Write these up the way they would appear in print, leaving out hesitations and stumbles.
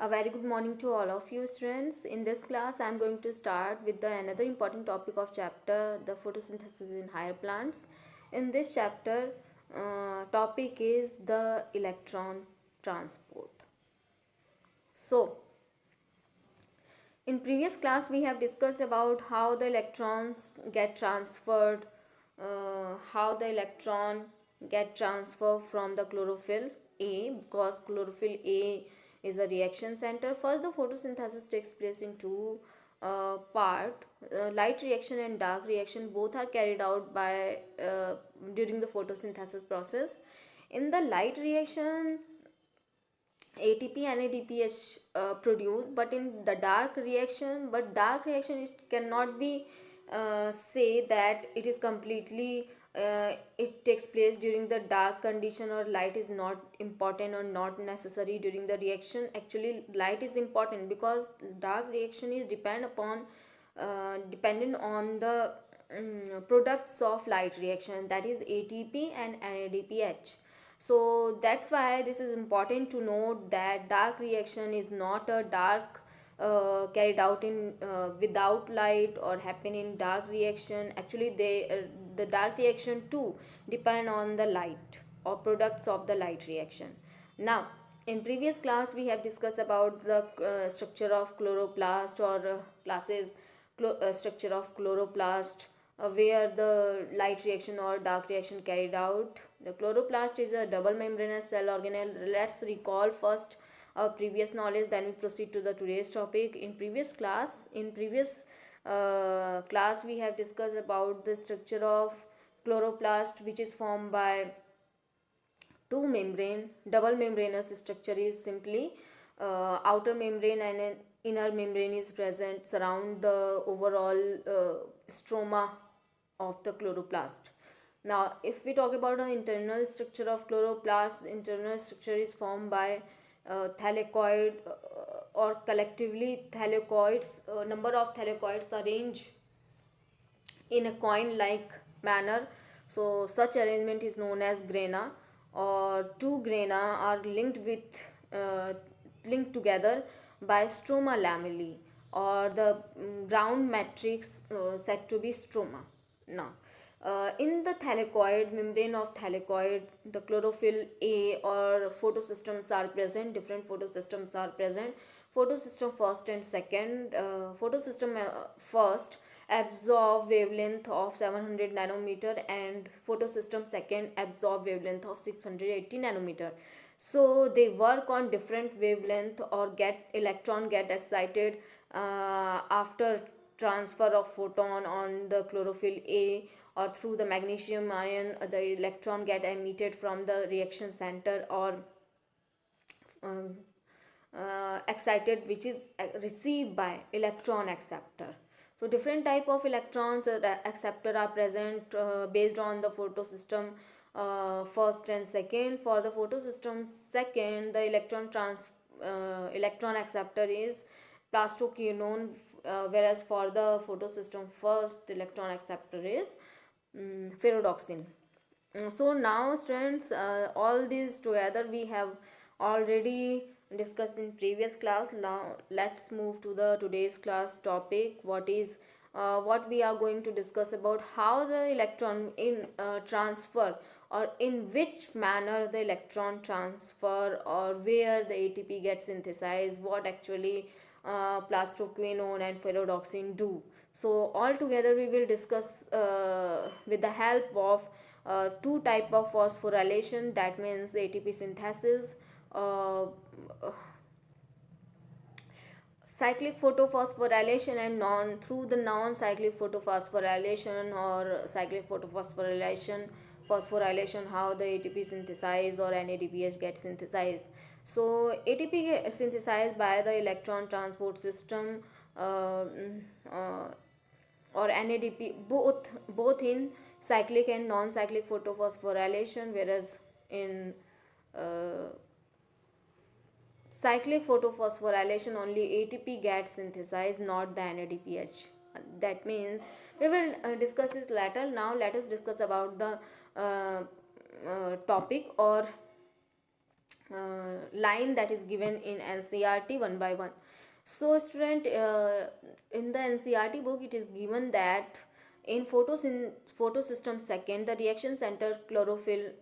A very good morning to all of you students. In this class, I am going to start with the another important topic of chapter, the photosynthesis in higher plants. In this chapter, topic is the electron transport. So, in previous class, we have discussed about how the electrons get transferred, how the electron get transferred from the chlorophyll A, because chlorophyll A is a reaction center. First, the photosynthesis takes place in two part. Light reaction and dark reaction both are carried out by during the photosynthesis process. In the light reaction, ATP and ADPH produced, but in the dark reaction it cannot be say that it is completely it takes place during the dark condition, or light is not important or not necessary during the reaction. Actually, light is important because dark reaction is dependent on the products of light reaction, that is ATP and NADPH. So that's why this is important to note that dark reaction is not a dark carried out in without light or happen in dark reaction. Actually, the dark reaction too depend on the light or products of the light reaction. Now, in previous class we have discussed about the structure of chloroplast, or structure of chloroplast, where the light reaction or dark reaction carried out. The chloroplast is a double membranous cell organelle. Let's recall first our previous knowledge, then we proceed to the today's topic. In previous class we have discussed about the structure of chloroplast, which is formed by two membrane. Double membranous structure is simply outer membrane and an inner membrane is present surround the overall stroma of the chloroplast. Now, if we talk about the internal structure of chloroplast, the internal structure is formed by thylakoid or collectively thylakoids. Number of thylakoids arranged in a coin like manner. So such arrangement is known as grana, or two grana are uh, linked together by stroma lamellae, or the ground matrix said to be stroma. Now, in the thylakoid membrane of thylakoid, the chlorophyll A or photosystems are present. Different photosystems are present. Photosystem first and second. Photosystem first absorb wavelength of 700 nanometer, and photosystem second absorb wavelength of 680 nanometer. So they work on different wavelength, or get excited after transfer of photon on the chlorophyll A, or through the magnesium ion the electron get emitted from the reaction center, or um, excited, which is received by electron acceptor. So different type of electrons acceptor are present based on the photosystem first and second. For the photosystem second, the electron acceptor is plastoquinone, whereas for the photosystem first, the electron acceptor is ferredoxin. So now students, all these together we have already discussed in previous class. Now let's move to the today's class topic. What we are going to discuss about how the electron in transfer, or in which manner the electron transfer, or where the ATP gets synthesized, what actually plastoquinone and ferredoxin do. So all together we will discuss with the help of two type of phosphorylation, that means ATP synthesis, uh, cyclic photophosphorylation, and non through the non cyclic photophosphorylation or cyclic phosphorylation, how the ATP synthesized or NADPH gets synthesized. So ATP gets synthesized by the electron transport system, uh, uh, or NADP, both in cyclic and non cyclic photophosphorylation, whereas in uh, cyclic photophosphorylation only ATP gets synthesized, not the NADPH. That means we will discuss this later. Now let us discuss about the topic, or line that is given in NCERT one by one. So student, in the NCERT book it is given that in photosystem second, the reaction center chlorophyll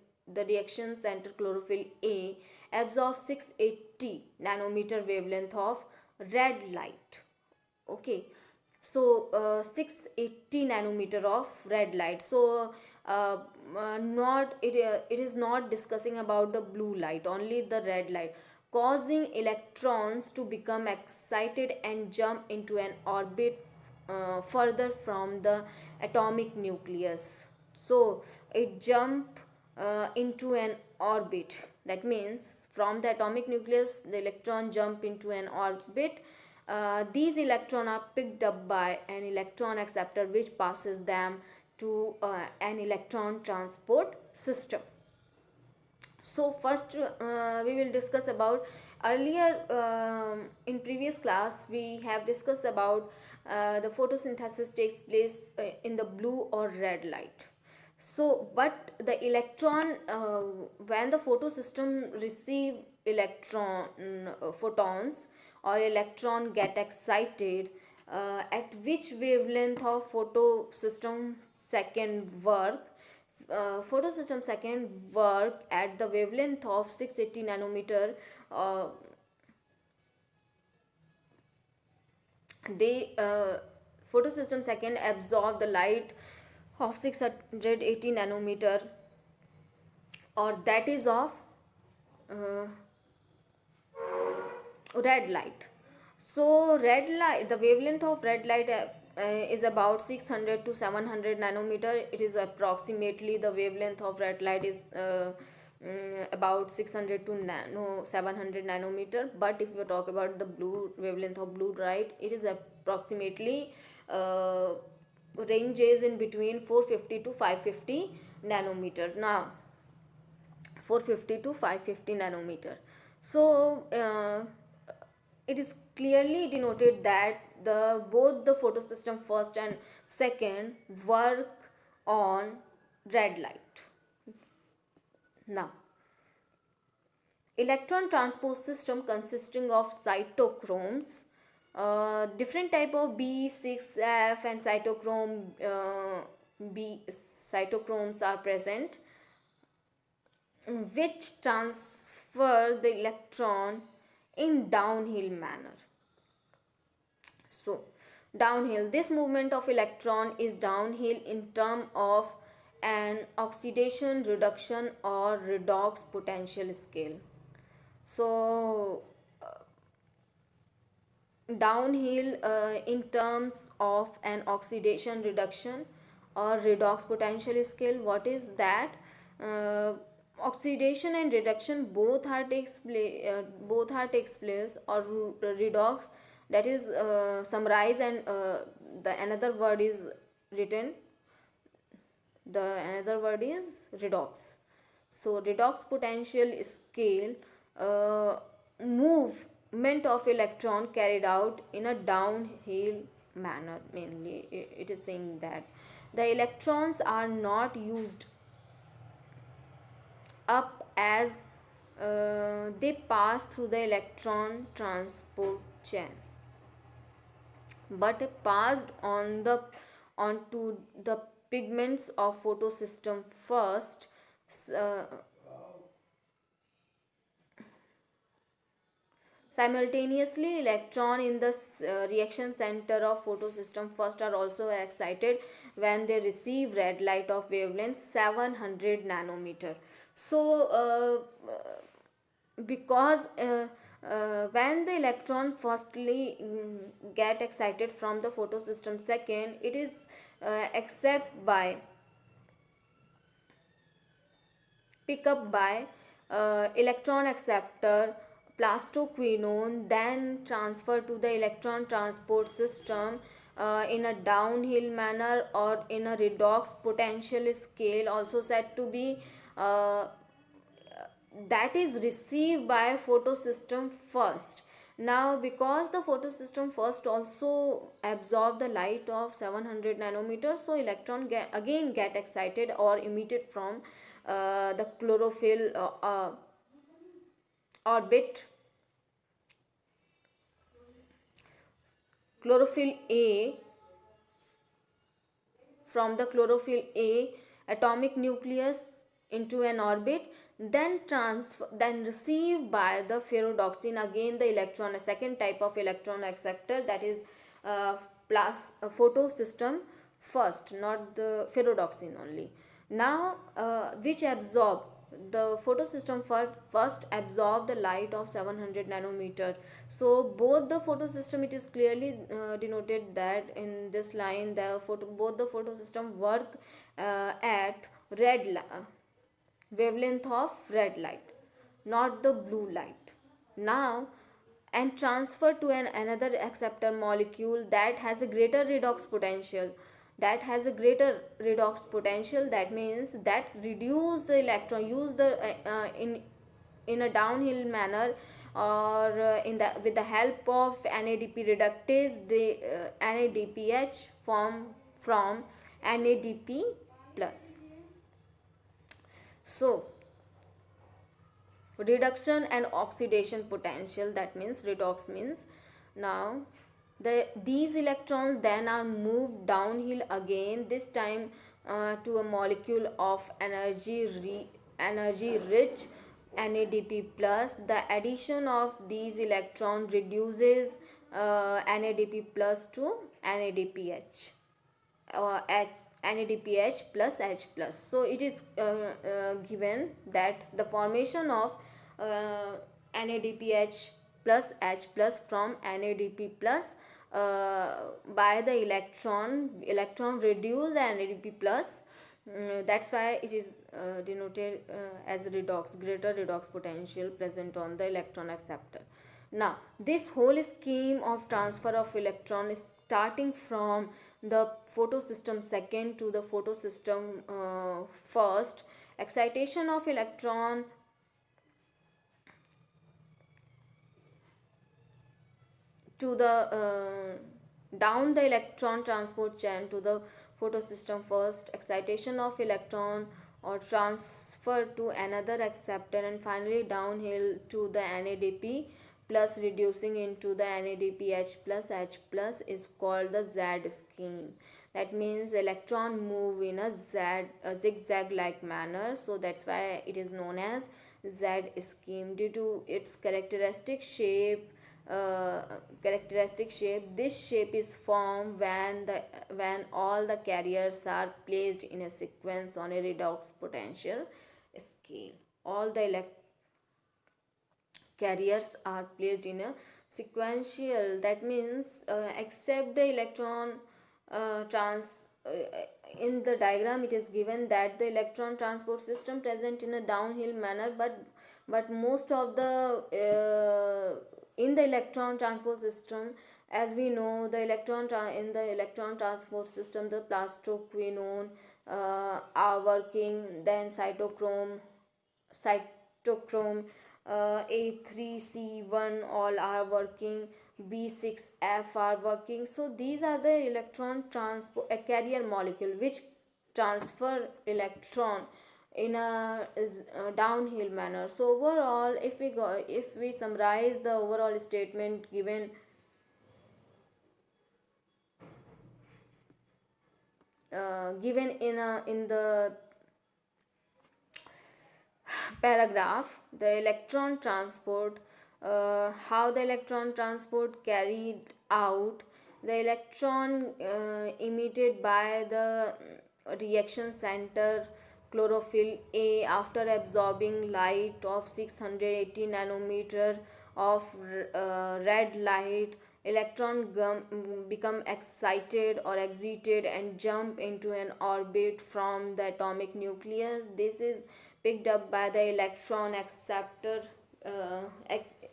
A absorbs 680 nanometer wavelength of red light. Okay, so 680 nanometer of red light. So uh, not it, it is not discussing about the blue light, only the red light, causing electrons to become excited and jump into an orbit further from the atomic nucleus. So it jump into an orbit. That means from the atomic nucleus the electron jump into an orbit. These electrons are picked up by an electron acceptor which passes them to an electron transport system. So first we will discuss about earlier, in previous class we have discussed about the photosynthesis takes place in the blue or red light. So but the electron, when the photosystem receive electron photons or electron get excited, at which wavelength of photosystem second work, photosystem second work at the wavelength of 680 nanometer. They Photosystem second absorb the light of 680 nanometer, or that is of uh, red light. So red light, the wavelength of red light is about 600 to 700 nanometer. It is approximately the wavelength of red light is about 600 to 700 nanometer. But if you talk about the blue wavelength of blue light, it is approximately ranges in between 450 to 550 nanometer. Now 450 to 550 nanometer. So it is clearly denoted that the both the photosystem first and second work on red light. Now electron transport system consisting of cytochromes, different type of B6F and cytochrome B cytochromes are present, which transfer the electron in downhill manner. So downhill, this movement of electron is downhill in term of an oxidation, reduction or redox potential scale. So downhill in terms of an oxidation, reduction or redox potential scale. What is that? uh, Oxidation and reduction both are takes place, or redox, that is summarized, and the another word is written, the another word is redox. So redox potential scale, movement of electron carried out in a downhill manner. Mainly it is saying that the electrons are not used up as they pass through the electron transport chain, but passed onto the pigments of photosystem first. uh, Simultaneously, electron in the reaction center of photosystem first are also excited when they receive red light of wavelength 700 nanometer. So, because when the electron firstly get excited from the photosystem second, it is accept by pick up by electron acceptor plastoquinone, then transfer to the electron transport system in a downhill manner or in a redox potential scale, also said to be that is received by photosystem first. Now because the photosystem first also absorb the light of 700 nanometers, so electron again get excited or emitted from the chlorophyll orbit chlorophyll A from the chlorophyll A atomic nucleus into an orbit, then transfer, then received by the ferredoxin, again the electron, a second type of electron acceptor, that is plus a photosystem first, not the ferredoxin only. Now which absorb, the photosystem first absorb the light of 700 nanometer. So both the photosystem, it is clearly denoted that in this line the both the photosystem work at wavelength of red light, not the blue light. Now, and transfer to another acceptor molecule that has a greater redox potential, that means that reduce the electron, use the in a downhill manner, or in the with the help of NADP reductase, the NADPH form from NADP plus. So reduction and oxidation potential, that means redox means, now these electrons then are moved downhill again, this time to a molecule of energy rich NADP plus. The addition of these electron reduces NADP plus to NADPH, or NADPH plus H plus. So it is given that the formation of NADPH plus H plus from NADP plus by the electron reduce the NADP plus. That's why it is denoted as redox, greater redox potential present on the electron acceptor. Now this whole scheme of transfer of electron is starting from the photosystem second to the photosystem first. Excitation of electron to the down the electron transport chain to the photosystem first, excitation of electron or transfer to another acceptor, and finally downhill to the NADP plus reducing into the NADPH plus H plus is called the Z scheme. That means electron move in a zigzag like manner, so that's why it is known as Z scheme. Due to its characteristic shape, this shape is formed when all the carriers are placed in a sequence on a redox potential scale. All the carriers are placed in a sequential, that means except the electron in the diagram it is given that the electron transport system present in a downhill manner, but most of the in the electron transport system, as we know, the in the electron transport system, the plastoquinone are working, then cytochrome A3C1 all are working, B6F are working. So these are the electron transport a carrier molecule which transfer electron in a downhill manner. So overall, if we summarize the overall statement given in the paragraph, the electron transport, how the electron transport carried out, the electron emitted by the reaction center chlorophyll A after absorbing light of 680 nanometer of red light, electron become excited or excited and jump into an orbit from the atomic nucleus. This is picked up by the uh,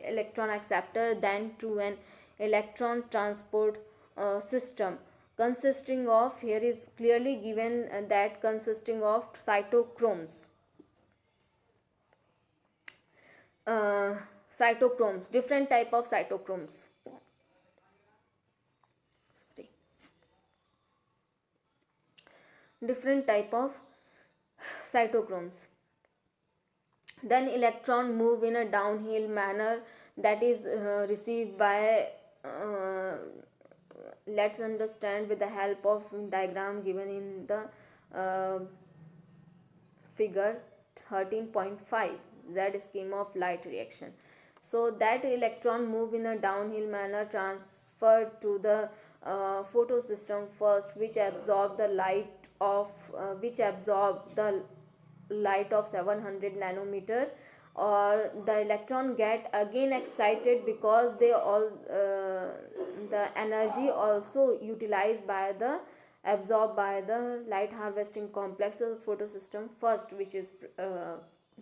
electron acceptor, then to an electron transport system consisting of, here is clearly given that consisting of cytochromes, uh, different type of cytochromes. Sorry. Different type of cytochromes. Then electron move in a downhill manner, that is received by uh, let's understand with the help of diagram given in the uh, figure 13.5, Z scheme of light reaction. So that electron move in a downhill manner, transferred to the photosystem first, which absorb the light of 700 nanometer, or the electron get again excited because they all the energy also utilized by the absorbed by the light harvesting complex of photosystem first, which is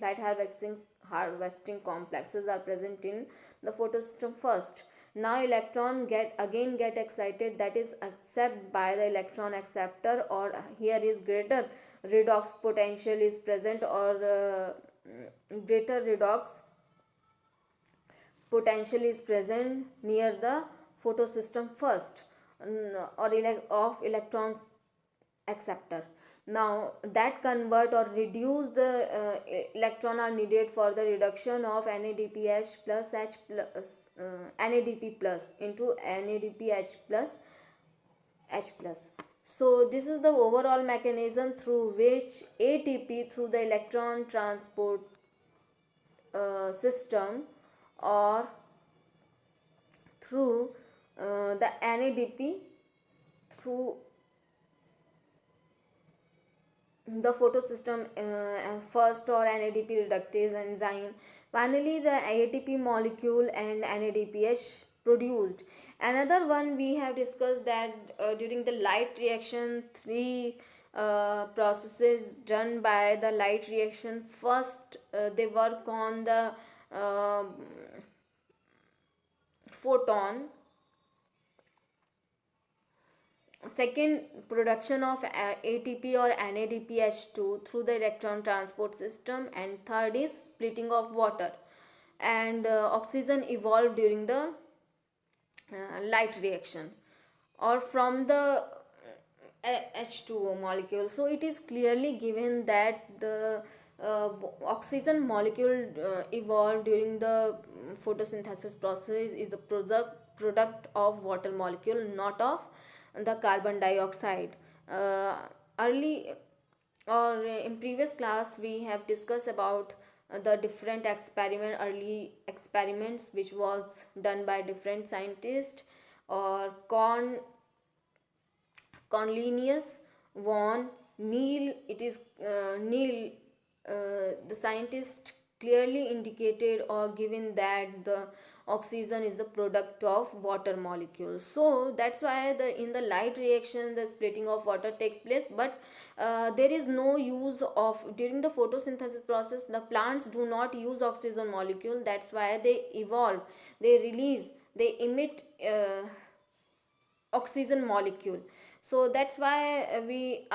light harvesting complexes are present in the photosystem first. Now electron get excited, that is accept by the electron acceptor, or here is greater redox potential is present, or greater redox potential is present near the photosystem first, or of electrons acceptor. Now that convert or reduce the electron are needed for the reduction of NADPH plus H plus NADP plus into NADPH plus H plus. So this is the overall mechanism through which ATP through the electron transport system, or through the NADP through the photosystem first, or NADP reductase enzyme. Finally, the ATP molecule and NADPH produced. Another one we have discussed that during the light reaction, three processes done by the light reaction. First, they work on the photon. Second, production of ATP or NADPH2 through the electron transport system. And third is splitting of water and oxygen evolved during the light reaction, or from the H2O molecule. So it is clearly given that the oxygen molecule evolved during the photosynthesis process is the product of water molecule, not of the carbon dioxide. Early or in previous class we have discussed about the different early experiments which was done by different scientists, or Cornelius von Neil. It is Neil, the scientist clearly indicated or given that the oxygen is the product of water molecules. So that's why in the light reaction the splitting of water takes place, but there is no use of during the photosynthesis process. The plants do not use oxygen molecule. That's why they evolve, they emit oxygen molecule. So that's why we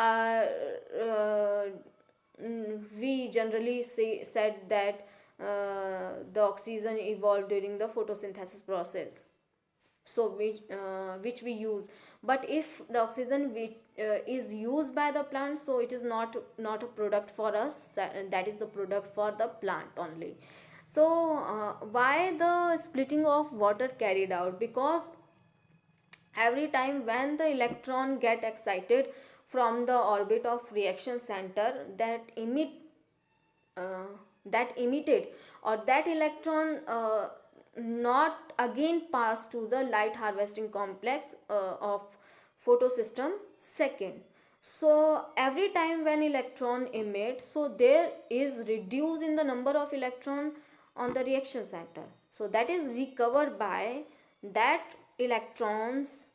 generally said that the oxygen evolved during the photosynthesis process, so which we use. But if the oxygen which is used by the plant, so it is not a product for us, that is the product for the plant only. So why the splitting of water carried out? Because every time when the electron get excited from the orbit of reaction center, uh, that emitted, or that electron not again pass to the light harvesting complex of photosystem second. So every time when electron emits, so there is reduce in the number of electron on the reaction center, so that is recovered by that electrons,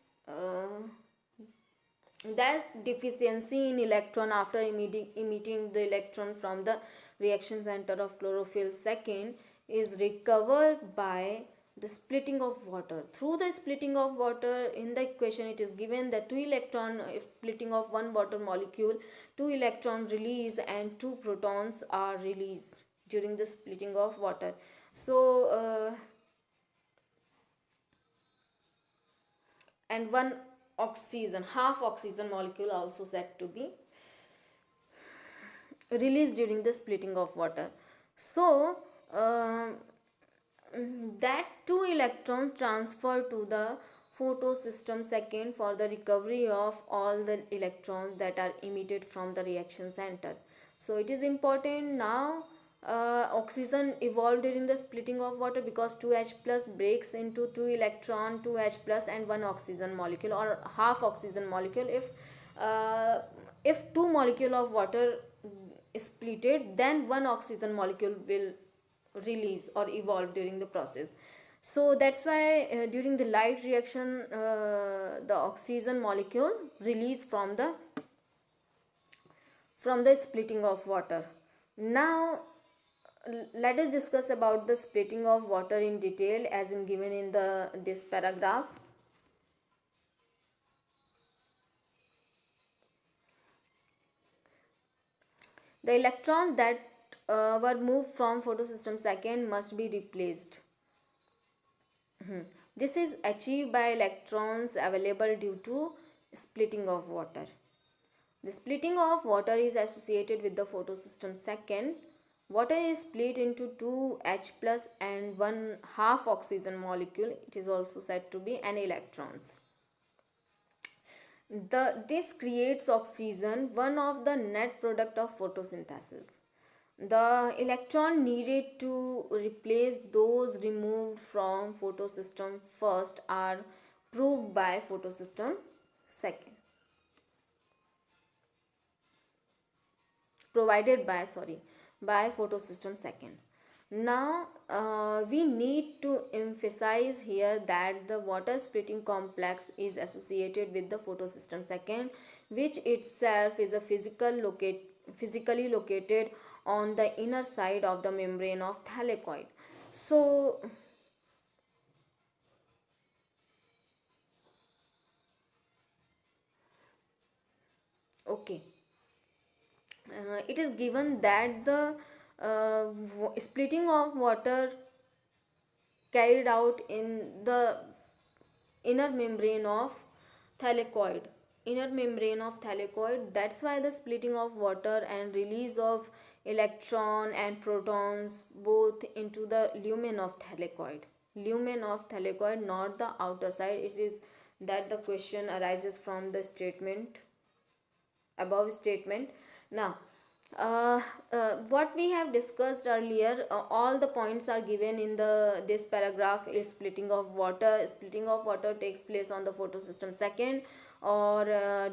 that deficiency in electron after emitting the electron from the reaction center of chlorophyll second is recovered by the splitting of water. Through the splitting of water, in the equation it is given that 2 electron, if splitting of one water molecule, 2 electron release and 2 protons are released during the splitting of water. So and one half oxygen molecule also said to be released during the splitting of water. So that two electrons transfer to the photosystem second for the recovery of all the electrons that are emitted from the reaction center. So it is important now. Oxygen evolved during the splitting of water because 2H plus breaks into 2 electron, 2H plus and 1 oxygen molecule or half oxygen molecule. If two molecule of water splitted, then one oxygen molecule will release or evolve during the process. So that's why during the light reaction the oxygen molecule release from the splitting of water. Now let us discuss about the splitting of water in detail as in given in the this paragraph. The electrons that were moved from photosystem second must be replaced. This is achieved by electrons available due to splitting of water. The splitting of water is associated with the photosystem second. Water is split into 2H plus and 1 half oxygen molecule. It is also said to be an electrons. This creates oxygen, one of the net product of photosynthesis. The electron needed to replace those removed from photosystem first are proved by photosystem second. Provided by photosystem second. Now we need to emphasize here that the water splitting complex is associated with the photosystem second, which itself is a physically located on the inner side of the membrane of thylakoid. So okay, it is given that the splitting of water carried out in the inner membrane of thylakoid that's why the splitting of water and release of electron and protons both into the lumen of thylakoid, not the outer side. It is that the question arises from the above statement. Now what we have discussed earlier, all the points are given in the this paragraph. Is splitting of water takes place on the photosystem second, or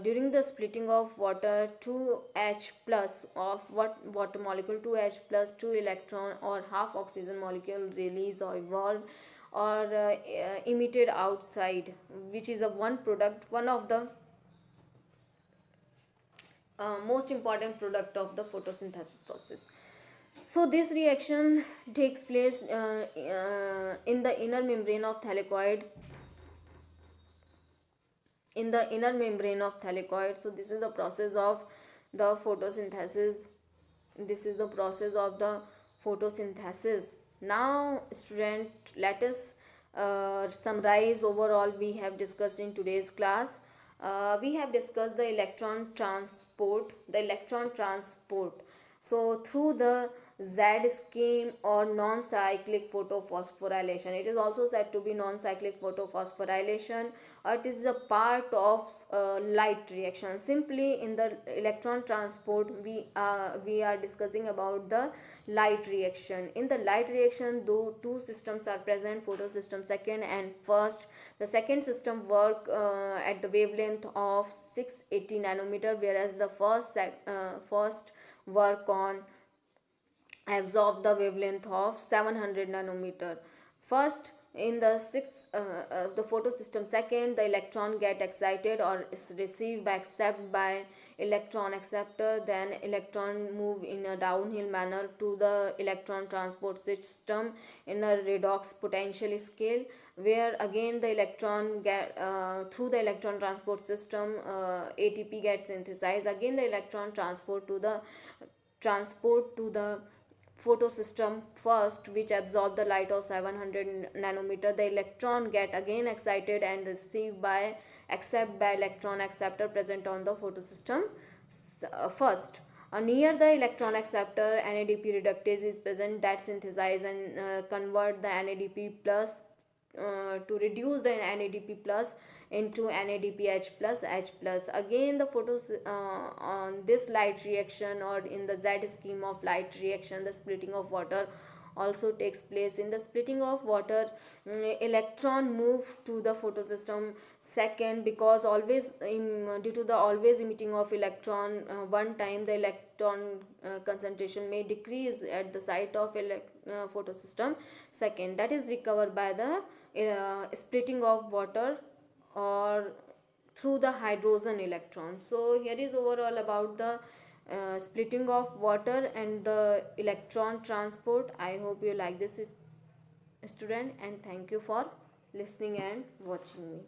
during the splitting of water 2H plus of what water molecule 2H plus 2 electron or half oxygen molecule release or evolve or emitted outside, which is a one of the most important product of the photosynthesis process. So this reaction takes place in the inner membrane of thylakoid. So this is the process of the photosynthesis. Now student, let us summarize overall we have discussed in today's class. We have discussed the electron transport. So through the Z scheme or non-cyclic photophosphorylation, it is also said to be non-cyclic photophosphorylation, or it is a part of light reaction. Simply in the electron transport we are discussing about the light reaction. In the light reaction, though two systems are present, photosystem second and first. The second system work at the wavelength of 680 nanometer, whereas the first work on absorb the wavelength of 700 nanometer. First, in the the photosystem second, the electron get excited or is received by accept by electron acceptor. Then electron move in a downhill manner to the electron transport system in a redox potential scale, where again the electron get through the electron transport system ATP gets synthesized. Again the electron transport to the photosystem first, which absorb the light of 700 nanometer. The electron get again excited and received by accept by electron acceptor present on the photosystem first. Near the electron acceptor, NADP reductase is present that synthesize and convert the NADP plus to reduce the NADP plus into NADPH plus H plus. Again, the photos on this light reaction, or in the Z scheme of light reaction, the splitting of water also takes place. In the splitting of water, electron move to the photosystem second, because always due to the always emitting of electron one time, the electron concentration may decrease at the site of photosystem second, that is recovered by the splitting of water or through the hydrogen electron. So here is overall about the splitting of water and the electron transport. I hope you like this, student, and thank you for listening and watching me.